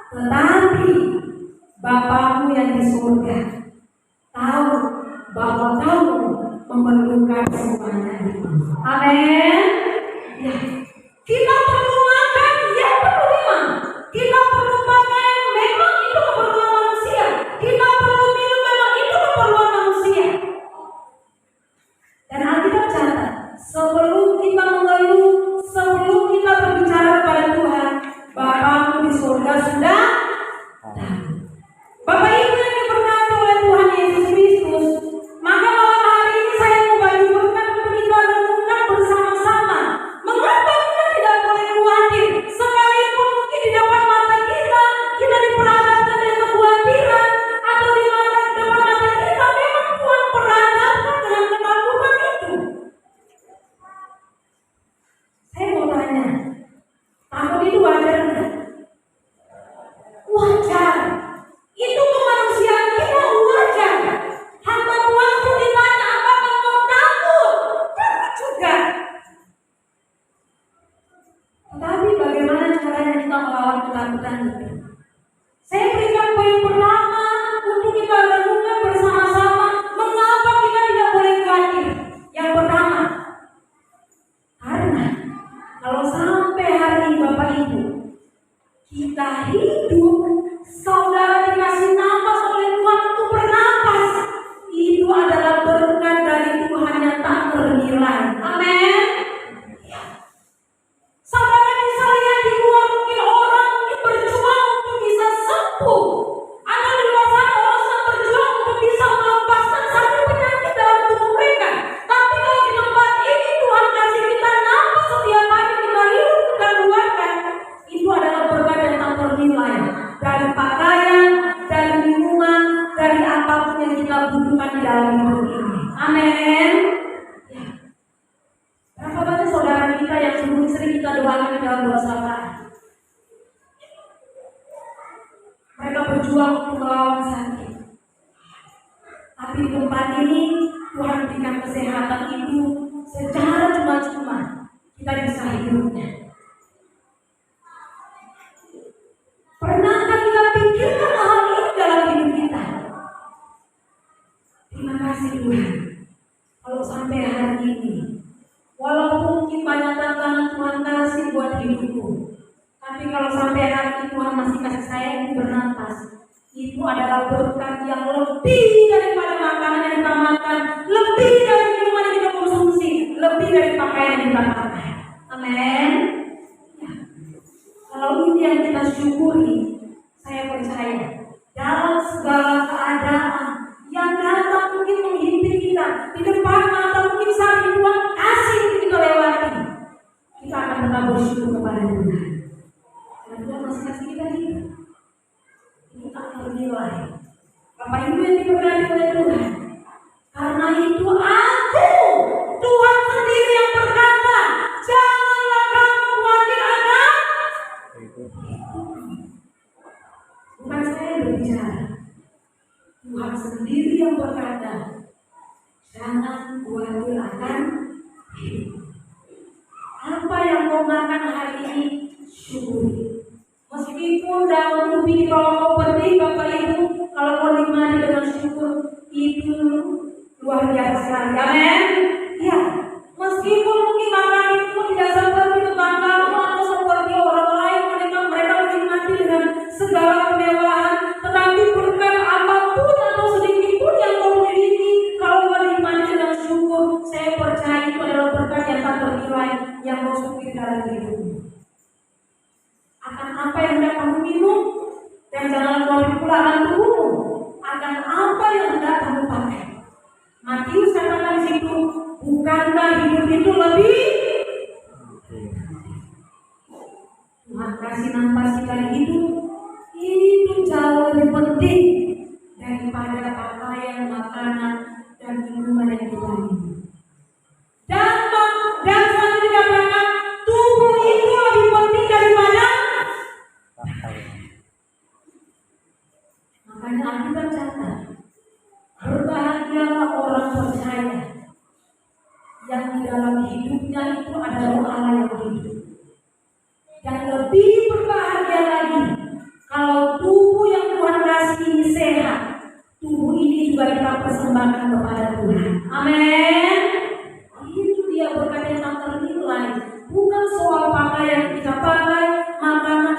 Tetapi Bapakmu yang di surga tahu bahwa kamu memerlukan semuanya itu. Amin. Ya. Kita perlu makan, ya perlu memang. Kita perlu pakaian, memang itu keperluan manusia. Kita perlu minum, memang itu keperluan manusia. Dan Alkitab catat, sebelum kita mengeluh, sebelum kita berbicara kepada Tuhan, Bapakmu di surga sudah tahu. Bapak Ibu yang diberkati oleh Tuhan Yesus Kristus, maka malam hari ini saya mau bagi berkat untuk kita renungkan bersama-sama. Mengapa kita tidak boleh khawatir? Sekalipun mungkin di depan mata kita diperhadapkan dengan kekhawatiran, atau di depan mata kita memang Tuhan perhadapkan dengan ketakutan itu. Saya mau tanya, takut itu wajar enggak? Wajar. Itu kemanusiaan kita wajar. Hamba Tuhan pun ditanya, apakah kau takut? Takut juga. Tetapi bagaimana caranya kita melawan ketakutan itu? Saya berikan poin pertama untuk kita renungkan bersama-sama. Mengapa kita tidak boleh khawatir? Yang pertama, karena kalau sampai hari ini Bapak Ibu kita hidup, saudara dikasih nafas oleh Tuhan untuk bernapas, itu adalah berkat dari Tuhan yang tak ternilai. Amin. Saudara bisa lihat di luar, mungkin orang mungkin berjuang untuk bisa sembuh, atau di luar sana orang sedang berjuang untuk bisa melepaskan satu penyakit dalam tubuh mereka. Tapi kalau di tempat ini Tuhan kasih kita nafas setiap hari, kita hidup, kita keluarkan, itu adalah berkat yang tak ternilai. Dari pakaian, dari minuman, dari apapun yang kita butuhkan di dalam hidup ini. Amin. Ya. Berapa banyak saudara kita yang sering kita doakan di dalam doa syafaat? Mereka berjuang untuk melawan sakit. Tapi di tempat ini Tuhan berikan kesehatan itu secara cuma-cuma kita bisa hidupnya. Pernahkah kita pikirkan hal ini dalam hidup kita? Terima kasih Tuhan. Kalau sampai hari ini, walaupun mungkin banyak tantangan Tuhan kasih buat hidupku, tapi kalau sampai hari ini Tuhan masih kasih saya ini bernapas, itu adalah berkat yang lebih daripada makanan yang kita makan, lebih dari minuman yang kita konsumsi, lebih dari pakaian yang kita pakai. Amin. Kalau ini yang kita syukuri, saya percaya dalam segala keadaan yang datang mungkin menghimpit kita di depan mata, mungkin saat itu Tuhan kasih untuk kita lewati, kita akan tetap bersyukur kepada Tuhan. Dan Tuhan masih kasih kita hidup. Ini tak ternilai. Bapak Ibu yang diberkati oleh Tuhan, karena itu aku, Tuhan sendiri yang berkata, janganlah kamu khawatir akan. Bukan saya yang berbicara, Tuhan sendiri yang berkata, jangan khawatir akan hidup. Apa yang kau makan hari ini, syukuri. Meskipun daun ubi kalau kau petik Bapak Ibu, kalau kau nikmati dengan syukur, itu luar biasa sekali. Amin. Ya, meskipun mungkin makanan itu tidak seperti tetanggamu atau seperti orang lain, mereka menikmati dengan segala kemewahan, tetapi berkat apapun atau sedikit pun yang kau miliki, kalau kau nikmati dengan syukur, saya percaya itu adalah berkat yang tak ternilai yang kau syukuri dalam hidupmu. Akan apa yang hendak kamu minum, dan janganlah khawatir pula akan tubuhmu, akan apa yang hendak kamu pakai. Matius katakan di situ, bukankah hidup itu lebih? Tuhan kasih nafas kita hidup, itu jauh lebih penting daripada pakaian, makanan, dan minuman yang kita minum. Dan selanjutnya dikatakan, tubuh itu lebih penting daripada pakaian. Makanya Alkitab catat, berbahagialah orang percaya yang di dalam hidupnya itu ada roh Allah yang hidup. Dan lebih berbahagia lagi kalau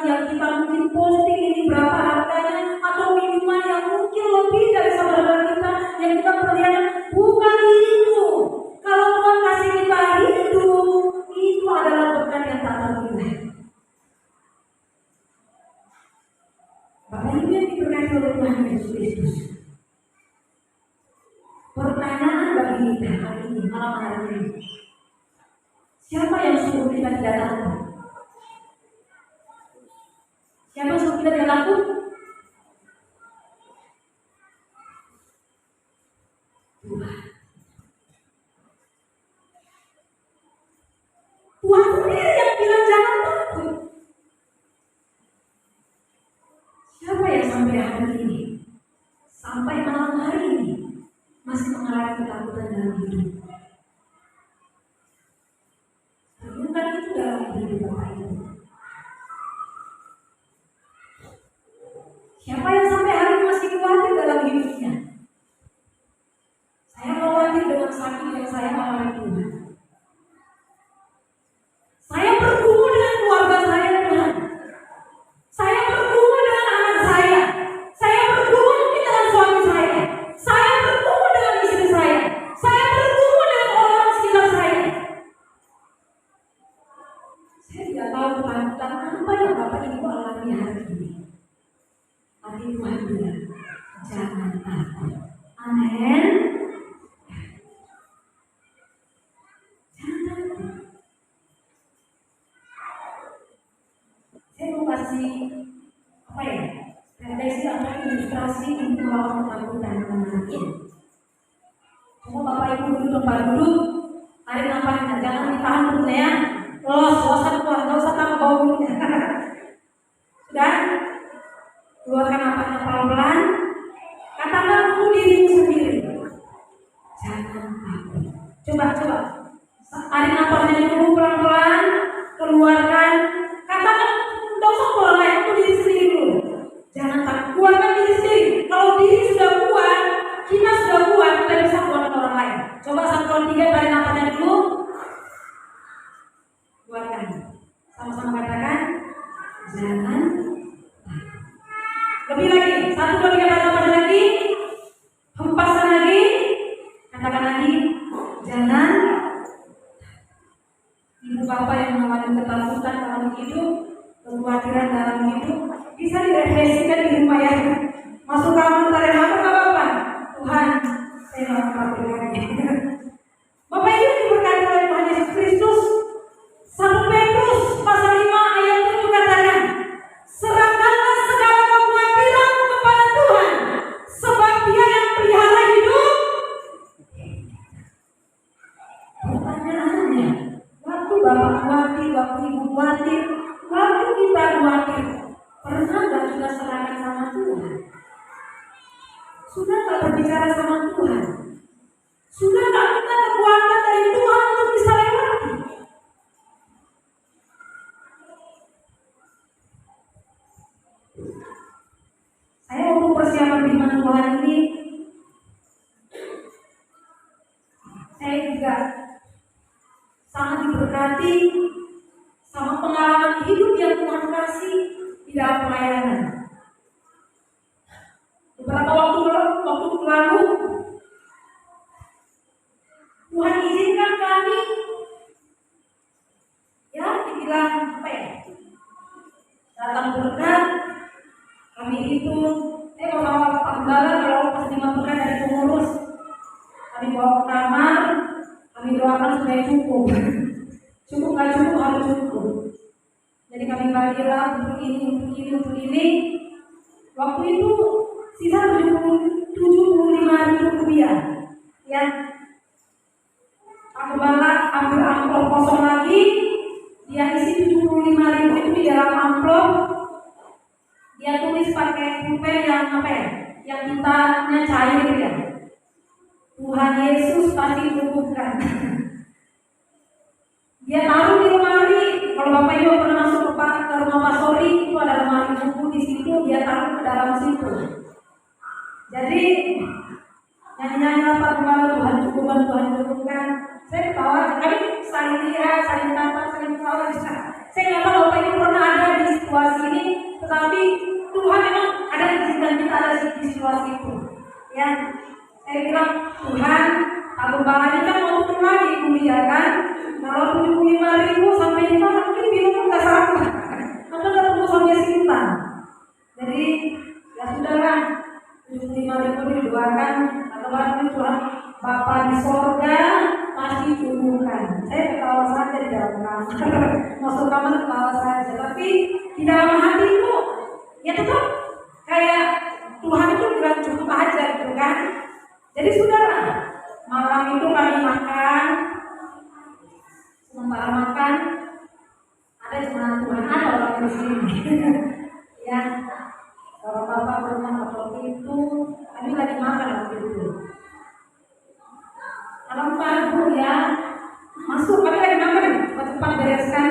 yang kita mungkin posting ini berapa harganya, atau minuman yang mungkin lebih dari saudara kita yang kita perlihatkan, bukan itu. Kalau Tuhan kasih kita hidup, itu adalah berkat yang tak ternilai. Bapak Ibu yang diberkati oleh Tuhan Yesus Kristus. Pertanyaan bagi kita hari ini, malam hari ini, siapa yang suruh kita tidak takut? Siapa yang suruh kita tidak takut? Tuhan. Tuhan sendiri yang bilang jangan takut. Siapa yang sampai hari ini, sampai malam hari ini masih mengalami ketakutan dalam hidup? Bukan itu dalam hidup Bapak Ibu. Siapa yang sampai hari ini masih khawatir dalam hidupnya? Saya khawatir dengan sakit yang saya alami Tuhan. Saya bergumul dengan keluarga saya Tuhan. Saya bergumul dengan anak saya. Saya bergumul mungkin dengan suami saya. Saya bergumul dengan istri saya. Saya bergumul dengan orang sekitar saya. Saya tidak tahu ketakutan apa yang Bapak Ibu alami hari ini. Tapi Tuhan bilang, jangan takut. Amin. Jangan takut. Saya mau kasih apa ya? Refleksi atau ilustrasi untuk melawan ketakutan teman-teman. Semua Bapak Ibu duduk tempat duduk, tarik nafasnya, jangan ditahan dulu ya. Los, keluar, nggak usah takut bau mulutnya. Sudah? Keluarkan nafasnya pelan-pelan. Katakan dulu dirimu sendiri, jangan takut. Coba. Tarik nafasnya dulu pelan-pelan. Keluarkan. Katakan, nggak usah keluar lagi, itu diri sendiri dulu. Jangan takut. Keluarkan diri sendiri. Kalau diri sudah kuat, kita sudah kuat, kita bisa keluarkan orang lain. Coba 1, 2, 3, tarik nafasnya dulu. Keluarkan. Sama-sama katakan, jangan. Lebih lagi, 1, 2, 3, tarik nafas lagi. Hempaskan lagi. Katakan lagi, jangan. Ibu bapak yang mengalami ketakutan dalam hidup, kekhawatiran dalam hidup, bisa direfleksikan di rumah ya. Masuk kamar tarik nafas nggak apa-apa. Tuhan, saya nggak khawatir lagi. Bapak Ibu diberkati oleh Tuhan Yesus Kristus. 1 Petrus pasal 5 ayat 7 katakan, serahkanlah segala kekhawatiran kepada Tuhan, sebab Dia yang pelihara hidup. Pertanyaannya, waktu Bapak khawatir, waktu Ibu khawatir, waktu kita khawatir, pernah nggak kita serahkan sama Tuhan? Sudah nggak berbicara sama Tuhan? Sudah nggak minta kekuatan dari Tuhan untuk bisa lewati? Saya untuk persiapan firman Tuhan ini, saya juga sangat diberkati sama pengalaman hidup yang Tuhan kasih di dalam pelayanan. Beberapa waktu lalu, Tuhan izinkan kami, ya dibilang apa ya, datang berkat. Kami hitung, bawa Pak Gembala kalau pas 5 berkat dari pengurus, kami bawa ke kamar, kami doakan supaya cukup. Cukup nggak cukup harus cukup. Jadi kami bagilah untuk ini. Waktu itu sisa 75.000 rupiah. Ya, Pak Gembala ambil amplop kosong lagi, dia isi 75.000 itu di dalam amplop. Dia tulis pakai pulpen yang apa ya? Yang tintanya cair ya. Tuhan Yesus pasti cukupkan. Dia taruh di lemari. Kalau Bapak Ibu pernah masuk ke rumah Pak Sori, itu ada lemari buku di situ, dia taruh ke dalam situ. Jadi nyanyi-nyanyi apa kembali Tuhan cukupkan. Saya ketawa, kami saling lihat, saling tatap, saling ketawa. Saya nggak tahu Bapak Ibu pernah ada di situasi ini tetapi Tuhan memang ada izinkan kita ada di situasi itu. Ya, saya bilang Tuhan, Bang ini kan mau turun lagi kuliah kan? Kalau 75.000 sampai 5 mungkin bilang nggak sama. Atau nggak tunggu sampai sekitar. Jadi ya sudahlah, 75.000 didoakan atau barangkali Tuhan Bapa di sorga pasti cukupkan. Saya ketawa saja di dalam kamar, masuk kamar ketawa saja. Tapi di dalam hati itu ya tetap kayak Tuhan itu bilang cukup aja gitu kan. Jadi sudahlah, malam itu kami makan, sementara makan ada jemaat Tuhan, ada orang di sini. Ya, kalau bapak pernah waktu itu kami lagi makan waktu itu. Kalau Pak ya masuk, kami lagi makan, cepat bereskan.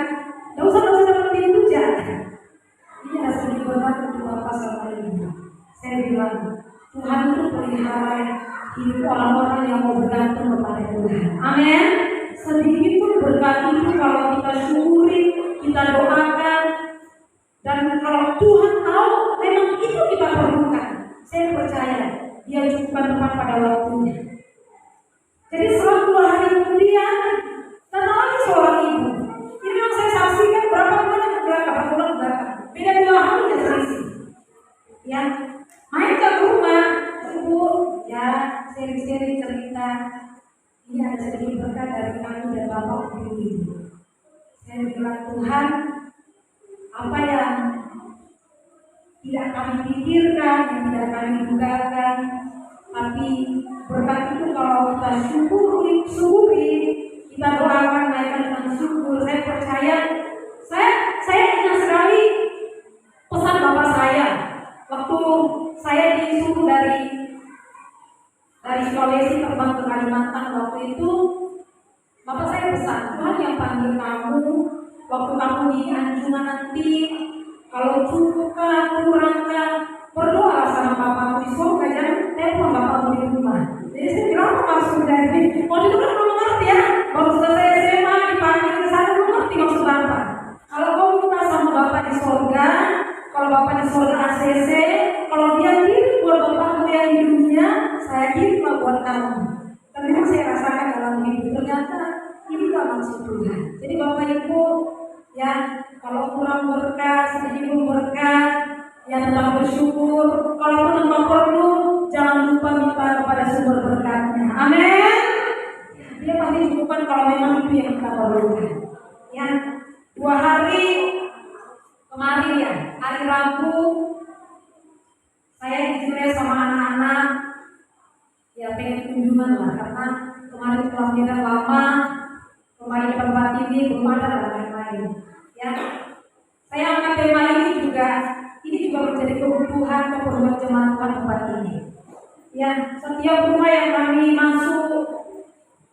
Gak usah dapat pintu aja. Ini ada sedikit berbagi untuk bapak sama ibu. Saya bilang Tuhan itu pelihara hidup orang-orang yang mau bergantung kepada Tuhan. Amin. Sedikit pun berkat itu kalau kita syukuri, kita doakan, dan kalau Tuhan tahu memang itu kita perlukan, saya percaya Dia cukupkan tepat pada waktunya. Jadi setelah 2 hari kemudian datang lagi seorang ibu. Ini memang saya saksikan berapa bulan ke belakang, berapa bulan ke belakang. Beda 2 hari ya selisih. Ya, main ke rumah, ibu, ya seri-seri cerita. Ini ada sedikit berkat dari kami dan bapak ibu. Saya bilang Tuhan, apa yang tidak kami pikirkan, yang tidak kami dugakan, tapi berkat itu kalau kita syukuri, kita doakan, naikkan dengan syukur. Saya percaya, saya ingat sekali pesan bapak saya waktu saya disuruh dari Sulawesi terbang ke Kalimantan. Waktu itu bapak saya pesan, Tuhan yang panggil kamu waktu kamu di anjungan nanti, kalau cukupkah, kurangkah, berdoa sama bapakmu di surga, jangan telepon bapakmu di rumah. Jadi saya bilang apa maksud dari waktu itu kan belum ngerti ya, baru selesai SMA dipanggil ke sana belum ngerti maksud bapak. Kalau kau minta sama bapak di surga, kalau bapak di surga ACC, kalau dia kirim buat bapakmu yang di dunia, saya kirim buat kamu. Dan memang saya rasakan dalam hidup, ternyata ini bukan maksud Tuhan. Jadi bapak ibu ya, kalau kurang berkat, sedikit pun berkat, ya tetap bersyukur. Kalaupun memang perlu, jangan lupa minta kepada sumber berkatnya. Amin. Dia pasti cukupkan kalau memang itu yang kita perlukan. Ya, 2 hari kemarin ya, hari Rabu, saya diculik sama anak-anak. Ya pengen kunjungan lah, karena kemarin kelahiran lama, kemarin tempat ini belum ada dan lain-lain. Ya, saya angkat tema ini juga menjadi kebutuhan keperluan jemaat tempat ini. Ya, setiap rumah yang kami masuk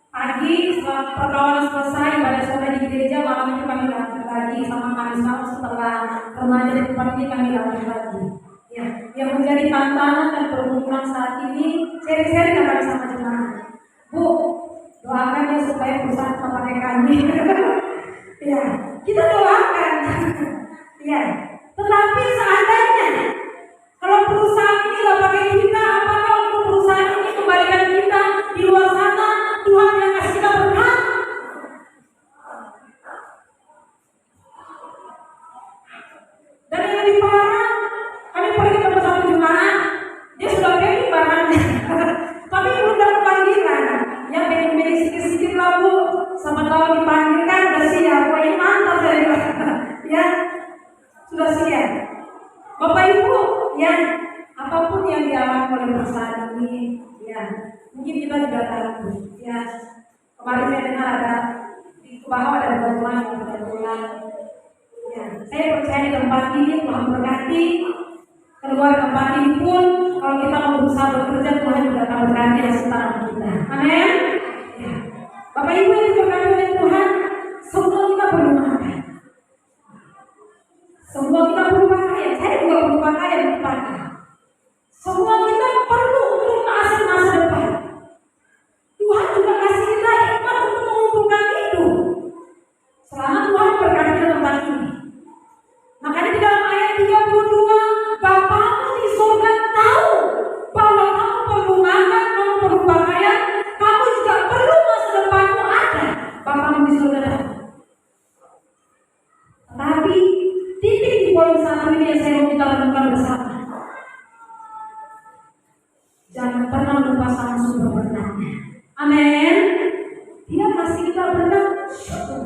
pagi setelah perkawalan selesai pada sore di gereja, malam itu kami lanjut lagi sama kami sama setelah remaja di tempat ini kami lanjut lagi. Ya, yang menjadi tantangan dan pergumulan saat ini, seri-seri kami sama jemaat. Bu, doakan ya supaya perusahaan tak pakai kami. Ya, kita doakan. Ya, tetapi seandainya kalau perusahaan ini nggak pakai kita, apakah untuk perusahaan ini kembalikan kita di luar sana Tuhan yang kasih kita berkat? Dan yang lebih parah, kami pergi ke satu jemaat, dia sudah packing barangnya, tapi belum dapat panggilan. Ya packing sedikit-sedikit lah bu, sama tahu dipanggilkan udah siap. Wah ini mantap saya bilang. Ya sudah siap. Bapak Ibu, ya apapun yang dialami oleh perusahaan ini, ya mungkin kita juga tahu. Ya kemarin saya dengar ada di bawah ada bantuan yang kebetulan. Ya, saya percaya di tempat ini Tuhan berkati. Keluar tempat ini pun kalau kita mau berusaha bekerja, Tuhan juga akan berkati hasil tangan kita. Amin. Ya. Bapak Ibu yang diberkati oleh Tuhan, semua kita perlu makan. Semua kita perlu pakaian. Saya juga perlu pakaian dipakai. Semua kita perlu untuk masa depan. Tuhan juga kasih kita hikmat untuk mengumpulkan itu. Selama Tuhan berkati dalam tempat ini. Makanya di dalam ayat 30 satu ini yang saya mau kita lakukan bersama. Jangan pernah lupa sama sumber berkatnya. Amin. Dia kasih kita berkat, syukur.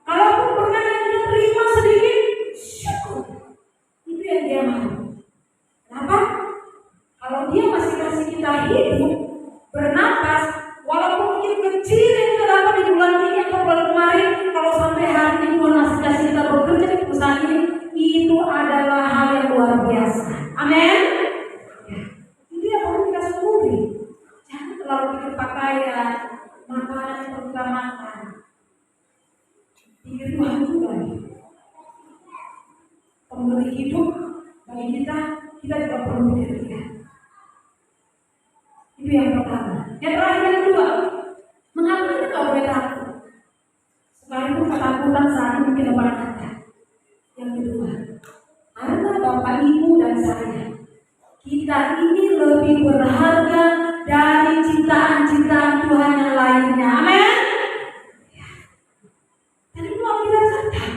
Kalaupun berkat yang kita terima sedikit, syukur. Itu yang dia mau. Kenapa? Kalau dia masih kasih kita hidup, bernapas, walaupun mungkin kecil yang kita dapat di bulan ini atau bulan kemarin, kalau sampai hari ini Tuhan masih kasih kita bekerja di perusahaan ini, itu adalah hal yang luar biasa. Amin. Ya. Itu yang perlu kita syukuri. Jangan terlalu pikir pakaian, makanan yang perlu kita makan. Pikir Tuhan juga. Pemberi hidup bagi kita juga perlu pikir dia. Itu yang pertama. Yang terakhir, yang kedua, mengapa kita tidak boleh takut? Sekalipun ketakutan saat ini mungkin depan ada. Yang kedua, karena Bapak, Ibu, dan saya, kita ini lebih berharga dari ciptaan-ciptaan Tuhan yang lainnya. Amin. Dan itu kita sadar.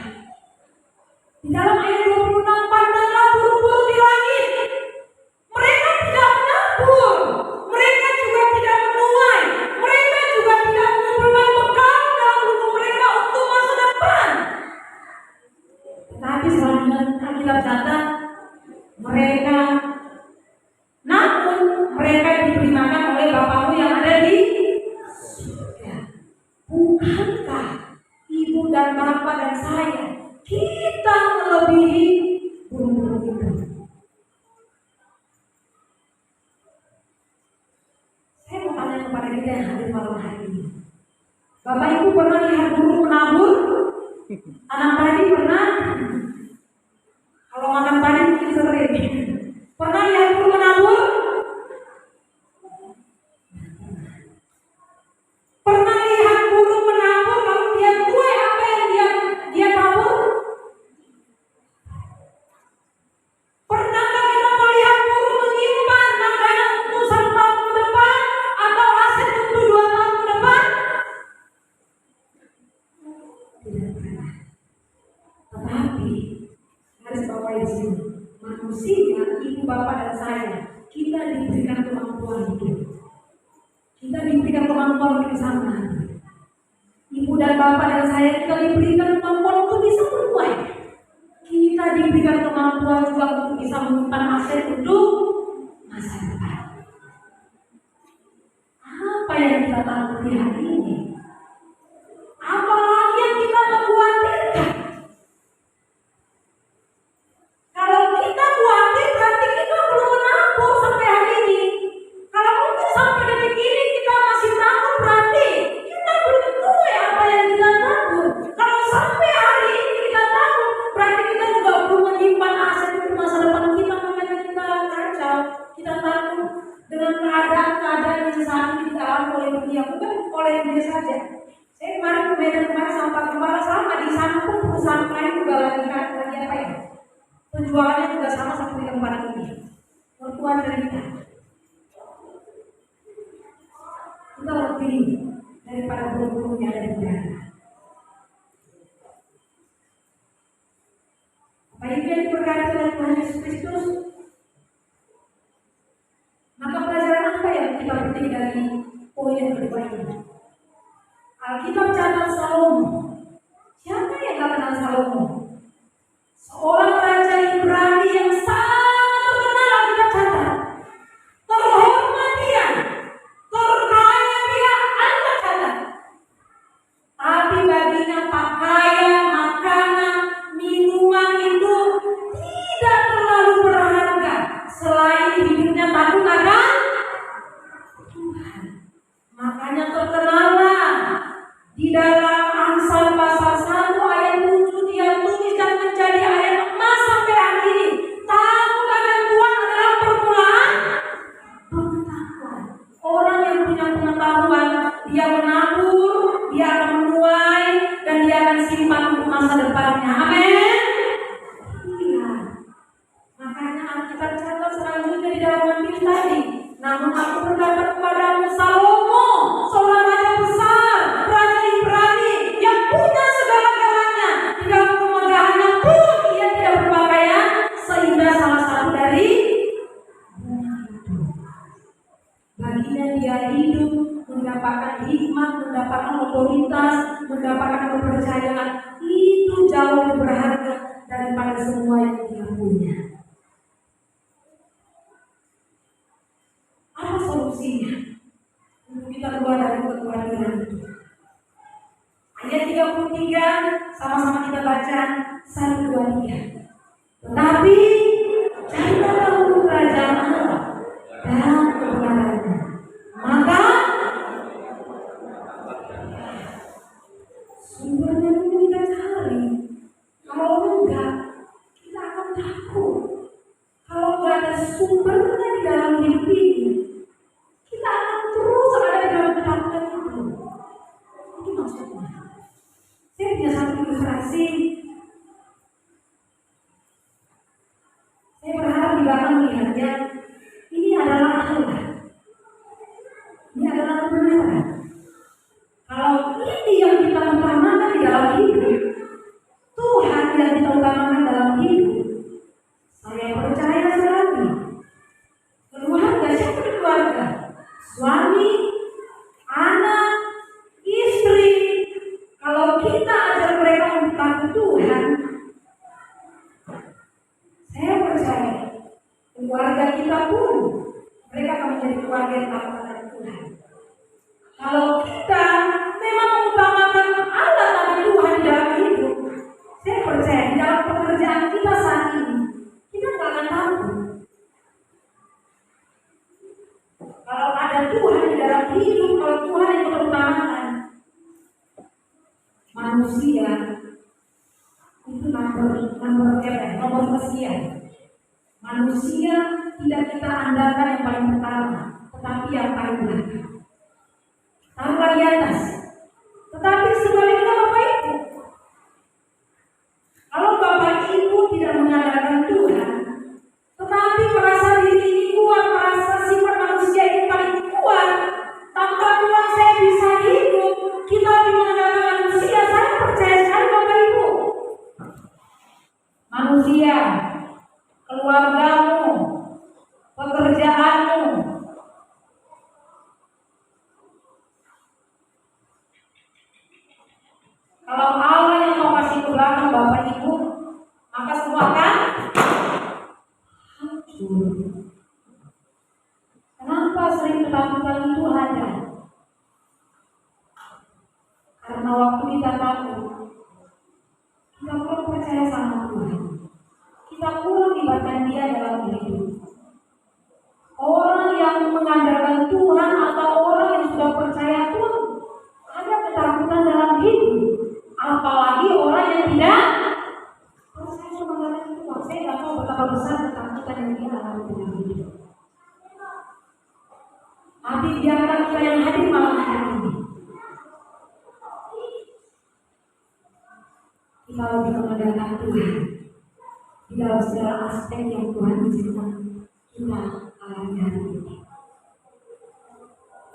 Di dalam ayat 26, pandanglah burung-burung di langit. Mereka tidak menabur, mereka juga tidak menuai, mereka juga tidak mengumpulkan bekal dalam tubuh mereka untuk masa depan. Tetapi selanjutnya Alkitab catat, mereka namun mereka diberi makan oleh Bapakmu yang ada di surga. Bukankah Ibu dan Bapak dan saya, kita melebihi burung-burung itu? Saya mau tanya kepada kita yang hadir malam hari ini. Bapak Ibu pernah lihat burung menabur? Anak padi pernah? Kalau makan padi mungkin sering. Pernah lihat burung menabur? Pernah lihat burung menabur kalau dia tuai apa yang dia tabur? Pernahkah kita melihat burung menyimpan makanan untuk 1 tahun ke depan atau aset untuk 2 tahun ke depan? Tidak pernah. Tetapi garis bawah di sini, manusia, Ibu, Bapak, dan saya, kita diberikan kemampuan hidup. Kita diberikan kemampuan untuk bisa menabur. Ibu dan Bapak dan saya, kita diberikan kemampuan untuk bisa menuai. Kita diberikan kemampuan juga untuk bisa menyimpan aset untuk masa depan. Apa yang kita takuti hari ini? Apalagi yang kita khawatirkan? Kalau kita khawatir, berarti kita belum menabur sampai hari ini. Kalau mungkin sampai detik ini kita masih takut, berarti kita belum menuai apa yang kita tabur. Kalau sampai hari ini kita takut, berarti kita juga belum menyimpan aset untuk masa depan kita. Makanya kita kacau, kita takut dengan keadaan yang saat ini kita alami oleh dunia, bukan oleh dunia saja. Saya kemarin ke Medan sama Pak Kepala, sama di sana pun perusahaan lain juga lagi apa ya? Penjualannya juga sama seperti di tempat ini. Mertua cerita, kita lebih daripada burung-burung yang ada di udara. Apa itu yang diberkati oleh Tuhan Yesus Kristus? Maka pelajaran apa yang kita petik dari poin yang kedua ini? Alkitab catat Salomo. Siapa yang gak kenal Salomo? Seorang raja Ibrani yang sangat terkenal. Alkitab catat. Terhormat dia, terkaya dia, Alkitab catat. Tapi baginya pakaian, makanan, minuman itu tidak terlalu berharga. percaya itu jauh lebih berharga daripada semua yang dia punya. Apa solusinya untuk kita keluar dari kekhawatiran itu? Ayat 33 sama-sama kita baca 1, 2, 3. Tetapi carilah dahulu kerajaan Allah dan kebenarannya, maka sumbernya itu kita cari. Kalau enggak, kita akan takut. Kalau enggak ada sumbernya di dalam hidup ini, kita akan terus ada di dalam ketakutan itu. Itu maksudnya. Saya punya satu ilustrasi. Saya berharap di belakang melihatnya. Ini adalah Allah. Ini adalah kebenaran. Kalau ini yang kita utamakan di dalam hidup, Tuhan yang kita utamakan dalam hidup, saya percaya sekali. Keluarga, siapa keluarga? Suami, anak, istri. Kalau kita ajar mereka untuk takut Tuhan, saya percaya keluarga kita pun mereka akan menjadi keluarga yang takut akan Tuhan. Kalau kita memang mengutamakan Allah dan Tuhan di dalam hidup, saya percaya di dalam pekerjaan kita saat ini, kita tidak akan takut. Kalau ada Tuhan di dalam hidup, kalau Tuhan yang kita utamakan, manusia itu nomor sekian. Manusia tidak kita andalkan yang paling pertama, tetapi yang paling belakang. Taruhlah di atas. Tetapi sebaliknya Bapak Ibu, kalau Bapak Ibu tidak mengandalkan Tuhan, tetapi merasa diri ini kuat, merasa sifat manusia ini paling kuat, tanpa Tuhan saya bisa hidup, kita lebih mengandalkan manusia. Saya percaya sekali Bapak Ibu, manusia, keluargamu, pekerjaanmu, kalau Allah yang mau kasih ke belakang Bapak Ibu, maka semua akan hancur. Kenapa sering ketakutan itu ada? Karena waktu kita takut, kita kurang percaya sama Tuhan. Kita kurang libatkan Dia dalam hidup. Orang yang mengandalkan Tuhan atau orang yang sudah percaya Tuhan, ada ketakutan dalam hidup. Apalagi orang yang tidak percaya sama Tuhan. Saya tidak tahu betapa besar ketakutan yang dia alami dalam hidup. Tapi biarkan kita yang hadir malam hari ini, kita lebih mengandalkan Tuhan di dalam segala aspek yang Tuhan izinkan kita alami hari ini.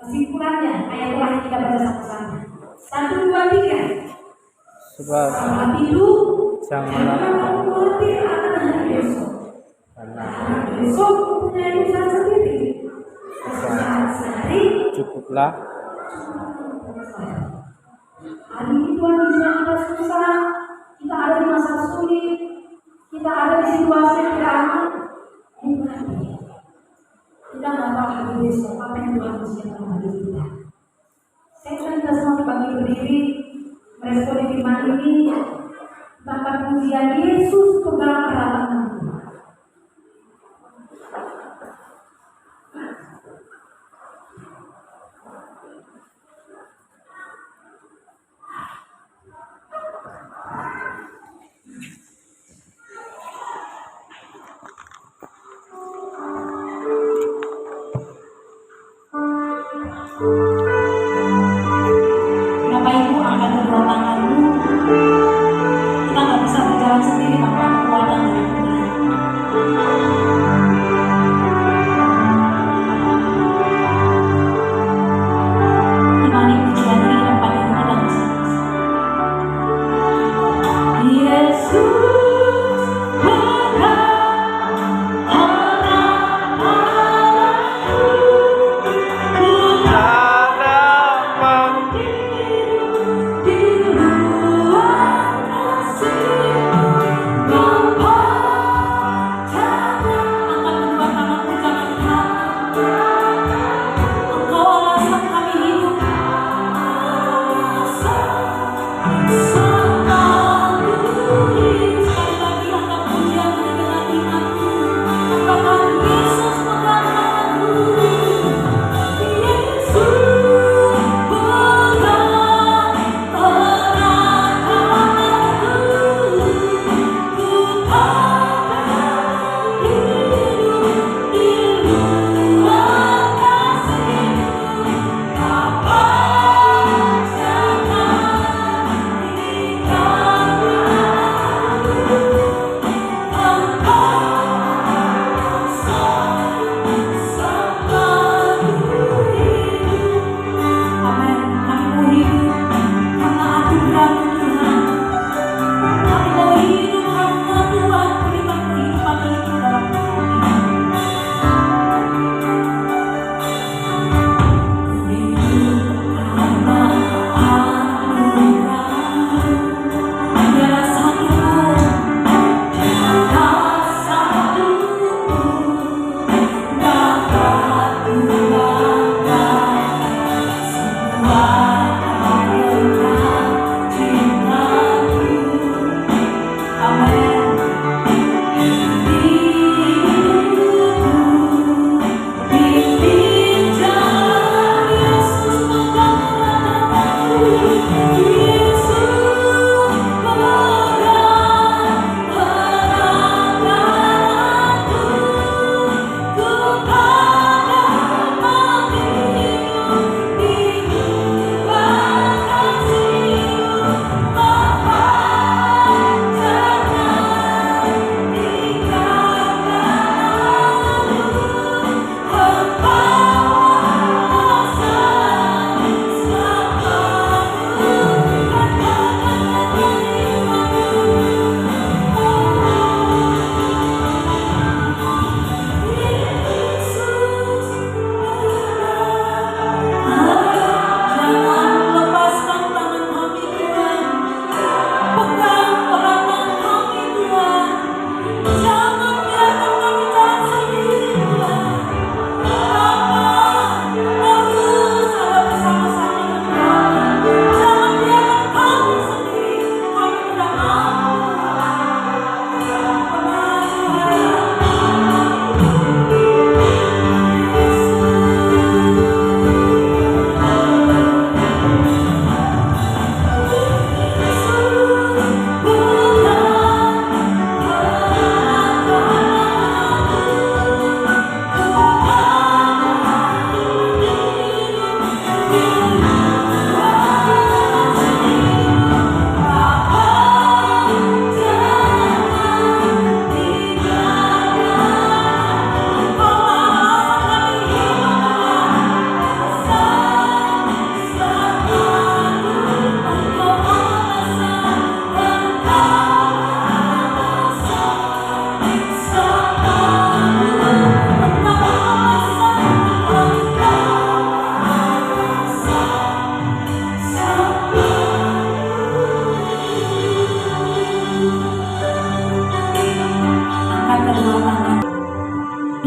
Kesimpulannya, ayat terakhir kita baca sama-sama. 1, 2, 3. Sebab itu janganlah kamu khawatir akan hari besok. karena Besok mempunyai urusan sendiri. Sehari cukuplah hari ini Tuhan izinkan kita susah, kita ada di masa sulit, kita ada di situasi yang tidak aman. Kita nggak tahu hari besok apa yang Tuhan izinkan bagi kita. Saya akan kita semua bagi berdiri meresponi firman ini tanpa pujian Yesus pegang harapan. Bapak Ibu angkat kedua tanganmu. Kita nggak bisa berjalan sendiri tanpa kekuatan dari Tuhan. Imani pujian ini tempat kita masing-masing. Yesus berkata,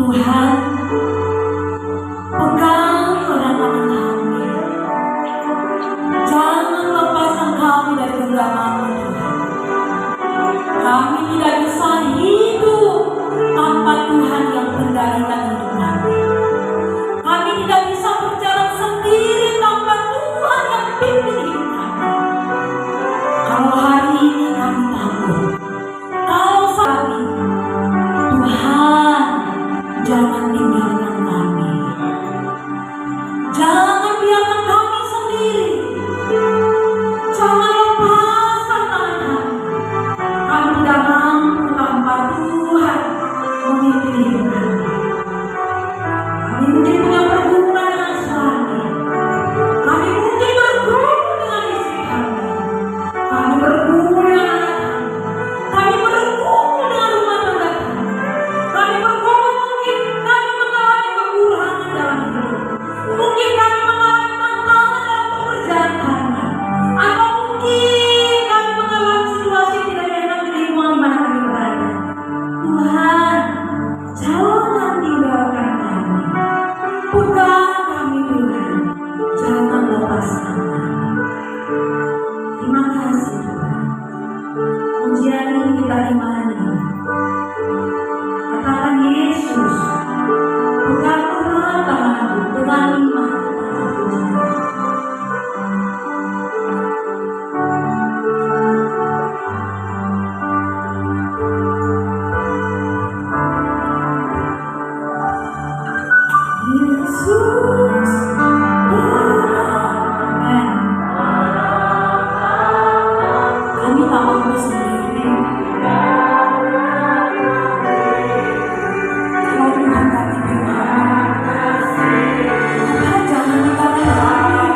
Tuhan, pegang erat tangan kami. Jangan lepaskan kami dari genggaman-Mu, Tuhan. Kami tidak bisa hidup tanpa Tuhan yang mengendalikan hidup kami. Kami tidak bisa berjalan sendiri tanpa Tuhan yang pimpin hidup kami. Kalau hari ini kami takut, kalau saat ini, Tuhan, jangan tinggalkan kami. Jangan biarkan kami sendiri. Jangan lepaskan tangan kami. Kami tidak mampu tanpa Tuhan memimpin hidup kami. Kami mungkin punya pergumulan dengan suami. Kami mungkin bergumul dengan istri kami. Kami bergumul dengan anak kami. Kami bergumul dengan rumah tangga kami. Kami bergumul, mungkin kami mengalami kekurangan dalam hidup. Mungkin kami mengalami tantangan dalam pekerjaan kami. Atau mungkin kami mengalami situasi tidak enak di lingkungan di mana kami berada. Tuhan, jangan tinggalkan kami. Pegang kami, Tuhan. Jangan lepaskan kami. Terima kasih, Tuhan. Pujian ini kita imani. Katakan Yesus, pegang erat tanganku dengan iman. Yesus, amen. Kami tak mampu sendiri. Kalau Tuhan tak pimpin kami, Tuhan jangan tinggalkan kami.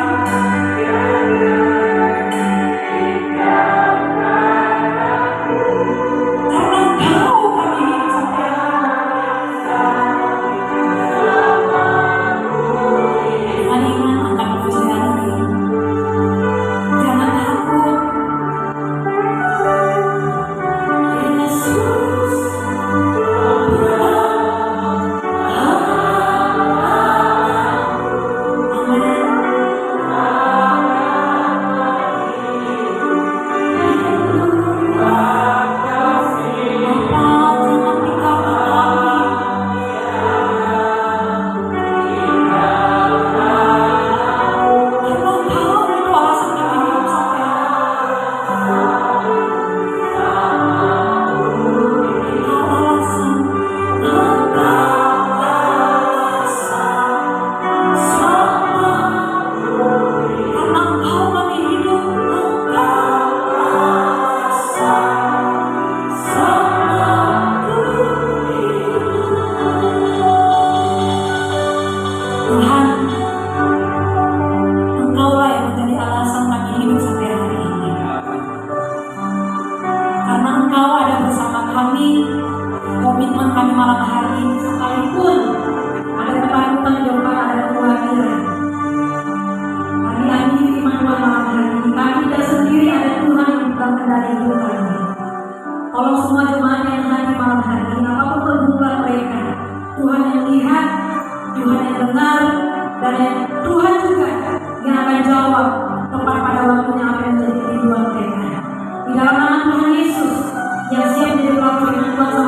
Karena Engkau kami hidup sampai hari ini. Angkat pujian ini. Jangan takut. Yesus, Tuhan, Engkaulah yang menjadi alasan kami hidup sampai hari ini. Karena Engkau ada bersama kami, komitmen kami malam hari ini sekalipun ada ketakutan di depan, ada kekhawatiran. Kami amini firman Tuhan malam hari ini. Kami tidak sendiri, ada Tuhan yang bukan kendali hidup kami. Tolong semua jemaat yang hadir malam hari ini, apapun pergumulan mereka, Tuhan yang lihat, Tuhan yang dengar, dan yang Tuhan juga yang akan jawab tepat pada waktunya apa yang menjadi kehidupan mereka. Di dalam nama Tuhan Yesus yang siap menjadi pelaku firman Tuhan